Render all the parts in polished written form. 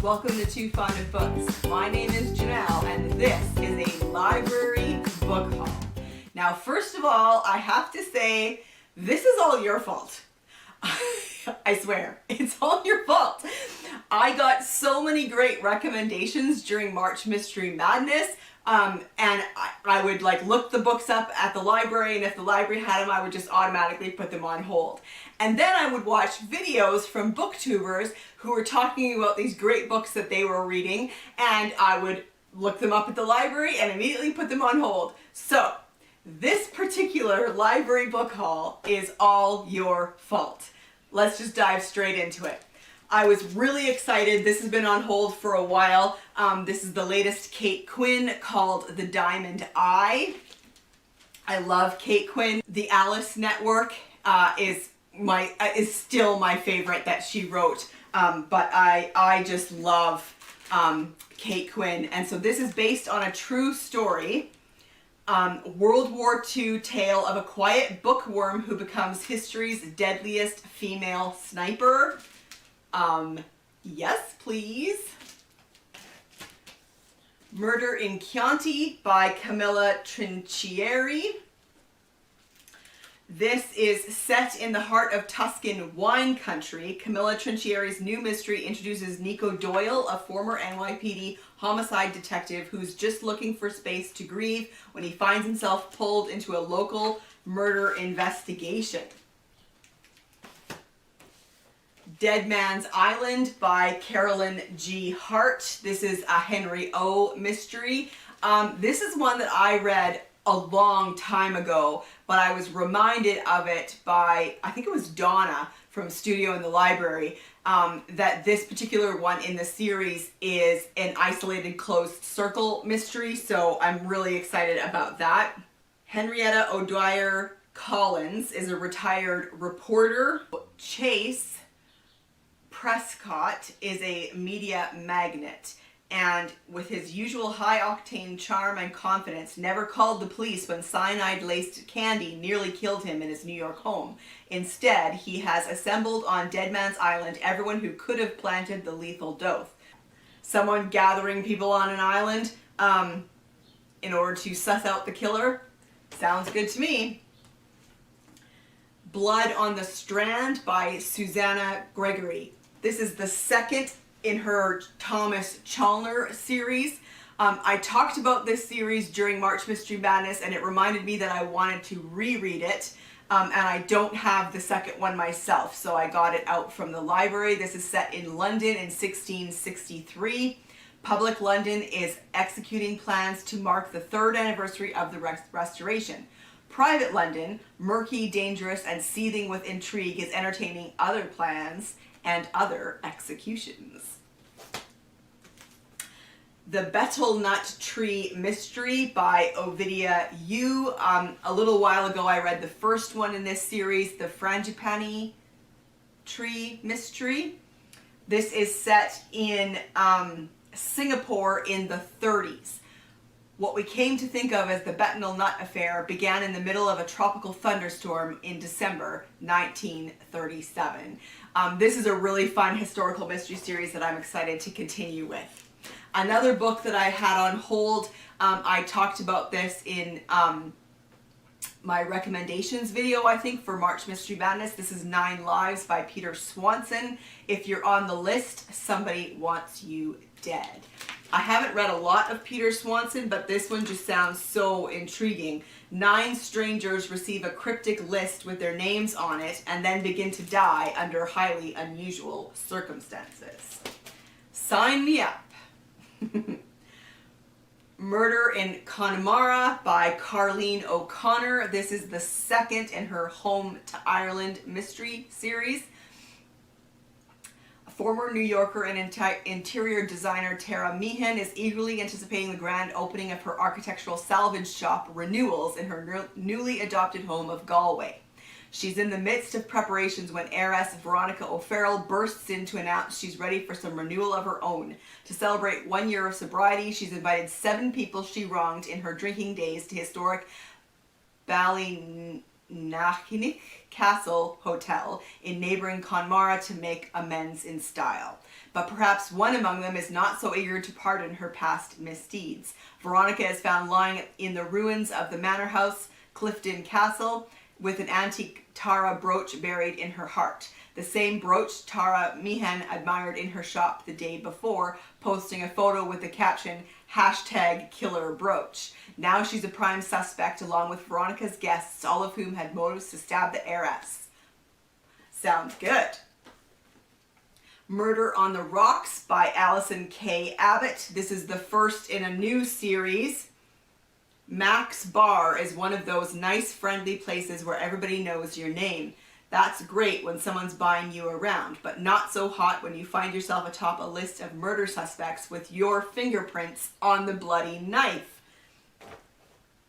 Welcome to Too Fond of Books. My name is Janelle and this is a library book haul. Now, first of all, I have to say, this is all your fault. I swear, it's all your fault. I got so many great recommendations during March Mystery Madness, and I would look the books up at the library, and if the library had them, I would just automatically put them on hold. And then I would watch videos from booktubers who were talking about these great books that they were reading, and I would look them up at the library and immediately put them on hold. So, this particular library book haul is all your fault. Let's just dive straight into it. I was really excited. This has been on hold for a while. This is the latest Kate Quinn called The Diamond Eye. I love Kate Quinn. The Alice Network is still my favorite that she wrote, but I just love Kate Quinn. And so this is based on a true story. World War II tale of a quiet bookworm who becomes history's deadliest female sniper. Yes, please. Murder in Chianti by Camilla Trinchieri. This is set in the heart of Tuscan wine country. Camilla Trinchieri's new mystery introduces Nico Doyle, a former NYPD homicide detective who's just looking for space to grieve when he finds himself pulled into a local murder investigation. Dead Man's Island by Carolyn G. Hart. This is a Henry O. mystery. This is one that I read a long time ago, but I was reminded of it by, I think it was Donna from Studio in the Library, that this particular one in the series is an isolated closed circle mystery, so I'm really excited about that. Henrietta O'Dwyer Collins is a retired reporter. Chase Prescott is a media magnate, and with his usual high-octane charm and confidence, never called the police when cyanide-laced candy nearly killed him in his New York home. Instead, he has assembled on Dead Man's Island everyone who could have planted the lethal dose. Someone gathering people on an island in order to suss out the killer? Sounds good to me. Blood on the Strand by Susanna Gregory. This is the second in her Thomas Chalner series. I talked about this series during March Mystery Madness, and it reminded me that I wanted to reread it, and I don't have the second one myself, so I got it out from the library. This is set in London in 1663. Public London is executing plans to mark the 3rd anniversary of the Restoration. Private London, murky, dangerous, and seething with intrigue, is entertaining other plans and other executions. The Betel Nut Tree Mystery by Ovidia Yu. A little while ago I read the first one in this series, the Frangipani Tree Mystery. This is set in Singapore in the 30s. What we came to think of as the Betel Nut Affair began in the middle of a tropical thunderstorm in December 1937. This is a really fun historical mystery series that I'm excited to continue with. Another book that I had on hold, I talked about this in my recommendations video, I think, for March Mystery Madness. This is 9 Lives by Peter Swanson. If you're on the list, somebody wants you dead. I haven't read a lot of Peter Swanson, but this one just sounds so intriguing. 9 strangers receive a cryptic list with their names on it and then begin to die under highly unusual circumstances. Sign me up. Murder in Connemara by Carleen O'Connor. This is the second in her Home to Ireland mystery series. Former New Yorker and interior designer Tara Meehan is eagerly anticipating the grand opening of her architectural salvage shop Renewals in her newly adopted home of Galway. She's in the midst of preparations when heiress Veronica O'Farrell bursts in to announce she's ready for some renewal of her own. To celebrate 1 year of sobriety, she's invited 7 people she wronged in her drinking days to historic Nachnig Castle Hotel in neighboring Connemara to make amends in style. But perhaps one among them is not so eager to pardon her past misdeeds. Veronica is found lying in the ruins of the manor house, Clifton Castle, with an antique Tara brooch buried in her heart. The same brooch Tara Meehan admired in her shop the day before, posting a photo with the caption, #KillerBrooch. Now she's a prime suspect along with Veronica's guests, all of whom had motives to stab the heiress. Sounds good. Murder on the Rocks by Alison K. Abbott. This is the first in a new series. Mac's Bar is one of those nice, friendly places where everybody knows your name. That's great when someone's buying you around, but not so hot when you find yourself atop a list of murder suspects with your fingerprints on the bloody knife.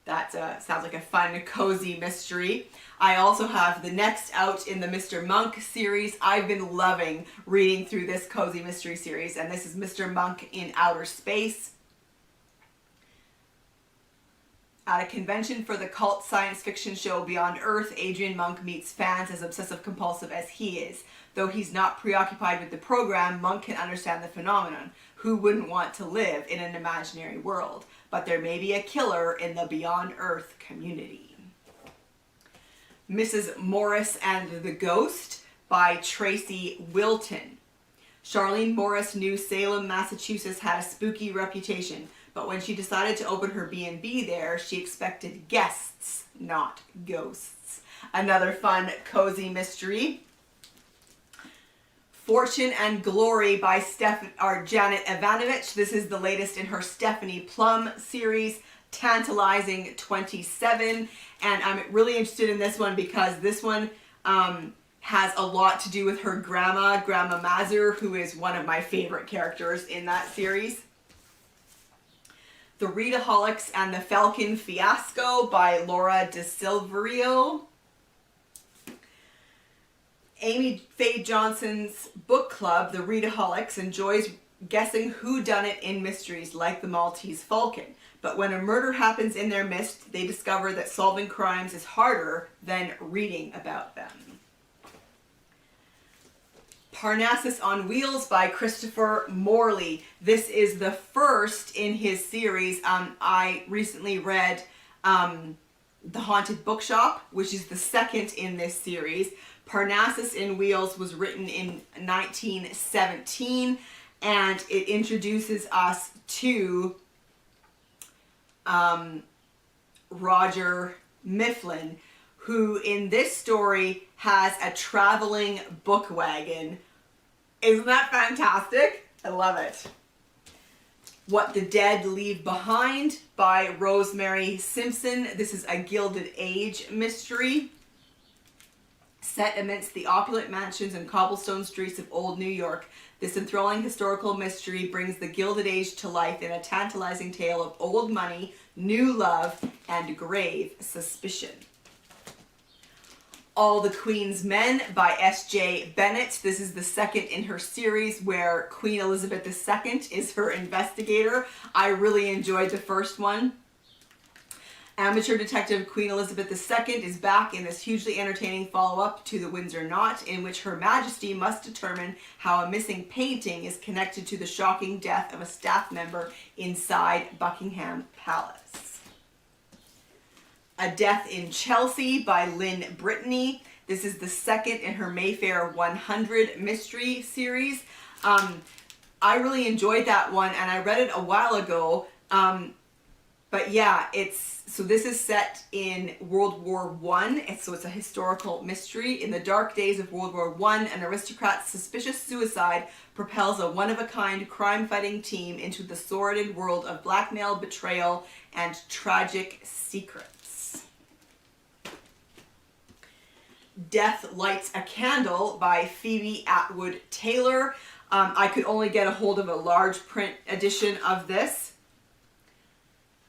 That sounds like a fun, cozy mystery. I also have the next out in the Mr. Monk series. I've been loving reading through this cozy mystery series, and this is Mr. Monk in Outer Space. At a convention for the cult science fiction show Beyond Earth, Adrian Monk meets fans as obsessive-compulsive as he is. Though he's not preoccupied with the program, Monk can understand the phenomenon. Who wouldn't want to live in an imaginary world? But there may be a killer in the Beyond Earth community. Mrs. Morris and the Ghost by Tracy Wilton. Charlene Morris knew Salem, Massachusetts had a spooky reputation, but when she decided to open her B&B there, she expected guests, not ghosts. Another fun, cozy mystery. Fortune and Glory by Janet Evanovich. This is the latest in her Stephanie Plum series, Tantalizing 27. And I'm really interested in this one because this one has a lot to do with her grandma, Grandma Mazur, who is one of my favorite characters in that series. The Readaholics and the Falcon Fiasco by Laura De Silverio. Amy Faye Johnson's book club, The Readaholics, enjoys guessing whodunit in mysteries like the Maltese Falcon. But when a murder happens in their midst, they discover that solving crimes is harder than reading about them. Parnassus on Wheels by Christopher Morley. This is the first in his series. I recently read The Haunted Bookshop, which is the second in this series. Parnassus in Wheels was written in 1917, and it introduces us to Roger Mifflin, who in this story has a traveling book wagon. Isn't that fantastic? I love it. What the Dead Leave Behind by Rosemary Simpson. This is a Gilded Age mystery set amidst the opulent mansions and cobblestone streets of old New York. This enthralling historical mystery brings the Gilded Age to life in a tantalizing tale of old money, new love, and grave suspicion. All the Queen's Men by S.J. Bennett. This is the second in her series where Queen Elizabeth II is her investigator. I really enjoyed the first one. Amateur detective Queen Elizabeth II is back in this hugely entertaining follow-up to The Windsor Knot, in which Her Majesty must determine how a missing painting is connected to the shocking death of a staff member inside Buckingham Palace. A Death in Chelsea by Lynn Brittany. This is the second in her Mayfair 100 mystery series. I really enjoyed that one, and I read it a while ago. But yeah, so this is set in World War I. So it's a historical mystery. In the dark days of World War I, an aristocrat's suspicious suicide propels a one-of-a-kind crime-fighting team into the sordid world of blackmail, betrayal, and tragic secrets. Death Lights a Candle by Phoebe Atwood Taylor. I could only get a hold of a large print edition of this.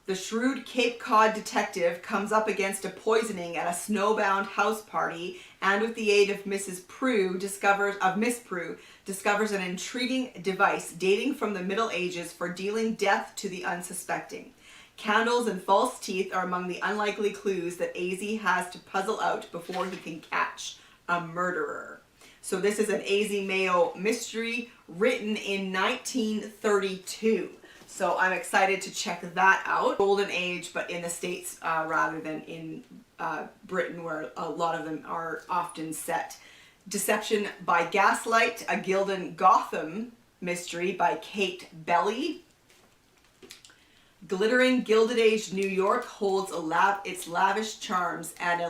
The shrewd Cape Cod detective comes up against a poisoning at a snowbound house party, and with the aid of Miss Prue, discovers an intriguing device dating from the Middle Ages for dealing death to the unsuspecting. Candles and false teeth are among the unlikely clues that AZ has to puzzle out before he can catch a murderer. So this is an AZ Mayo mystery written in 1932. So I'm excited to check that out. Golden Age, but in the States rather than in Britain, where a lot of them are often set. Deception by Gaslight, a Gildan Gotham mystery by Kate Belly. Glittering Gilded Age New York holds its lavish charms and a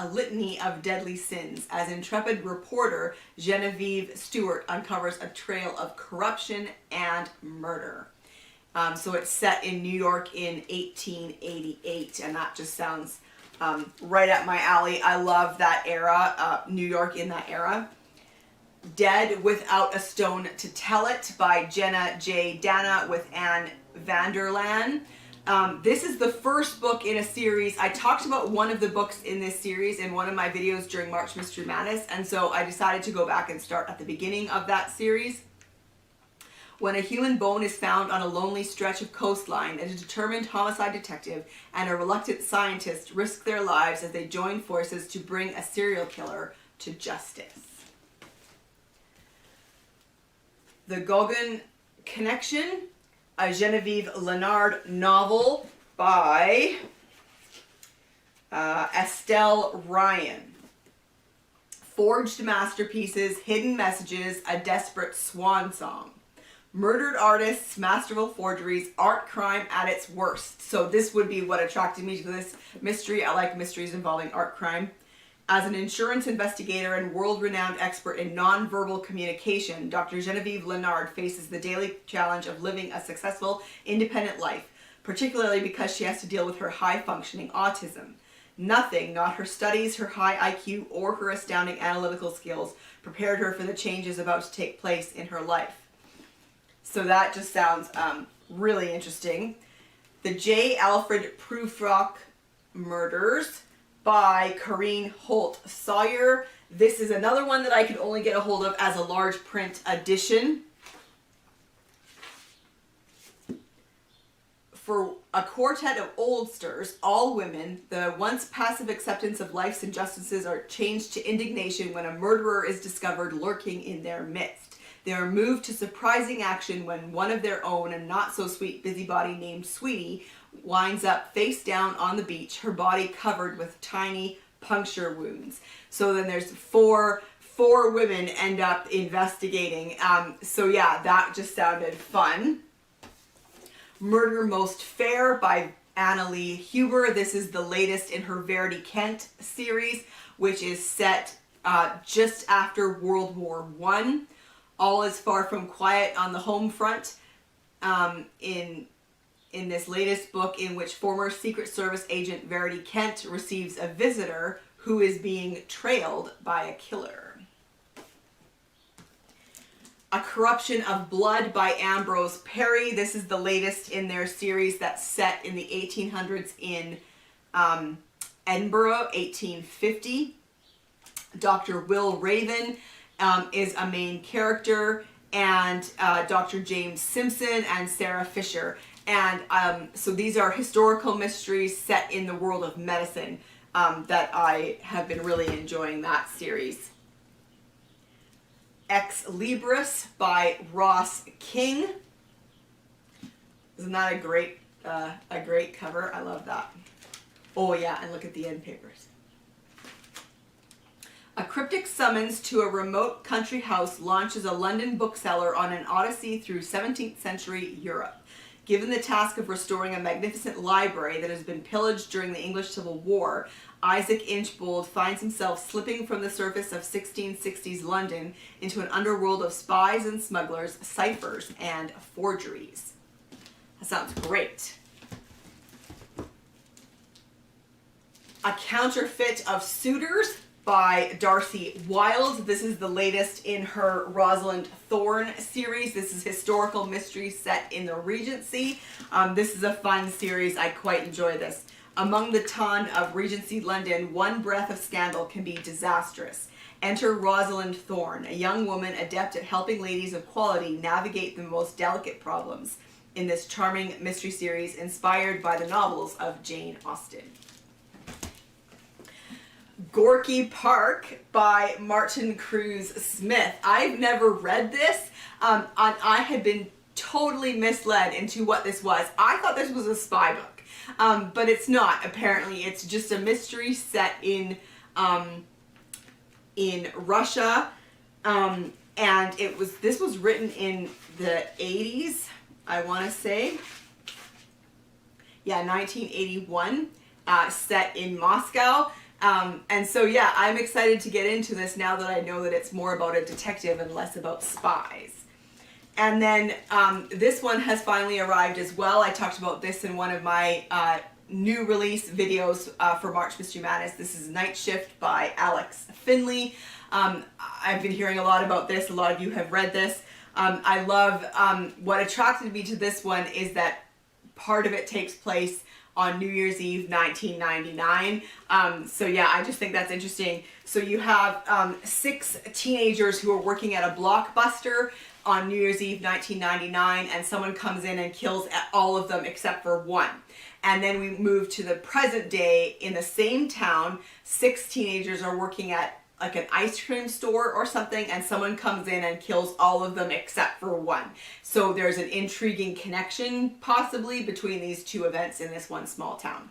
litany of deadly sins as intrepid reporter Genevieve Stewart uncovers a trail of corruption and murder. So it's set in New York in 1888, and that just sounds right up my alley. I love that era, New York in that era. Dead Without a Stone to Tell It by Jenna J. Dana with Anne Vanderlaan. This is the first book in a series. I talked about one of the books in this series in one of my videos during March Mystery Madness, and so I decided to go back and start at the beginning of that series. When a human bone is found on a lonely stretch of coastline, a determined homicide detective and a reluctant scientist risk their lives as they join forces to bring a serial killer to justice. The Genevieve Connection, a Genevieve Leonard novel by Estelle Ryan. Forged masterpieces, hidden messages, a desperate swan song. Murdered artists, masterful forgeries, art crime at its worst. So this would be what attracted me to this mystery. I like mysteries involving art crime. As an insurance investigator and world-renowned expert in nonverbal communication, Dr. Genevieve Leonard faces the daily challenge of living a successful, independent life, particularly because she has to deal with her high-functioning autism. Nothing, not her studies, her high IQ, or her astounding analytical skills, prepared her for the changes about to take place in her life. So that just sounds really interesting. The J. Alfred Prufrock Murders by Corrine Holt Sawyer. This is another one that I could only get a hold of as a large print edition. For a quartet of oldsters, all women, the once passive acceptance of life's injustices are changed to indignation when a murderer is discovered lurking in their midst. They are moved to surprising action when one of their own, a not-so-sweet busybody named Sweetie, winds up face down on the beach, her body covered with tiny puncture wounds. So then there's four women end up investigating. So yeah, that just sounded fun. Murder Most Fair by Annalee Huber. This is the latest in her Verity Kent series, which is set just after World War I. All is far from quiet on the home front in this latest book, in which former Secret Service agent Verity Kent receives a visitor who is being trailed by a killer. A Corruption of Blood by Ambrose Perry. This is the latest in their series that's set in the 1800s in Edinburgh, 1850. Dr. Will Raven is a main character, and Dr. James Simpson and Sarah Fisher. And so these are historical mysteries set in the world of medicine that I have been really enjoying that series. ExLibris by Ross King. Isn't that a great cover? I love that. Oh yeah, and look at the end papers. A cryptic summons to a remote country house launches a London bookseller on an odyssey through 17th century Europe. Given the task of restoring a magnificent library that has been pillaged during the English Civil War, Isaac Inchbold finds himself slipping from the surface of 1660s London into an underworld of spies and smugglers, ciphers, and forgeries. That sounds great. A Counterfeit of Suitors by Darcy Wilde. This is the latest in her Rosalind Thorne series. This is historical mystery set in the Regency. This is a fun series. I quite enjoy this. Among the ton of Regency London, one breath of scandal can be disastrous. Enter Rosalind Thorne, a young woman adept at helping ladies of quality navigate the most delicate problems. in this charming mystery series inspired by the novels of Jane Austen. Gorky Park by Martin Cruz Smith. I've never read this. I had been totally misled into what this was. I thought this was a spy book, but it's not. Apparently, it's just a mystery set in Russia, and this was written in the 80s, I want to say. Yeah, 1981, set in Moscow. And so yeah, I'm excited to get into this now that I know that it's more about a detective and less about spies. And then this one has finally arrived as well. I talked about this in one of my new release videos for March Mystery Madness. This is Night Shift by Alex Finley. I've been hearing a lot about this. A lot of you have read this. I love what attracted me to this one is that part of it takes place on New Year's Eve 1999. So yeah, I just think that's interesting. So you have 6 teenagers who are working at a Blockbuster on New Year's Eve 1999, and someone comes in and kills all of them except for one. And then we move to the present day in the same town. 6 teenagers are working at like an ice cream store or something, and someone comes in and kills all of them except for one. So there's an intriguing connection possibly between these two events in this one small town.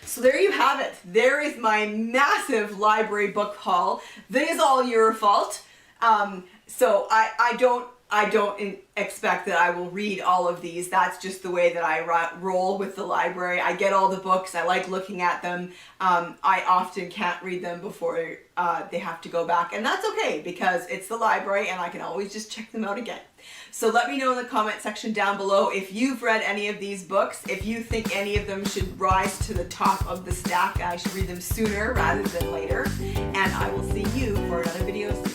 So there you have it. There is my massive library book haul. That is all your fault. So I don't expect that I will read all of these. That's just the way that I roll with the library. I get all the books. I like looking at them. I often can't read them before they have to go back. And that's okay because it's the library and I can always just check them out again. So let me know in the comment section down below if you've read any of these books, if you think any of them should rise to the top of the stack. I should read them sooner rather than later. And I will see you for another video soon.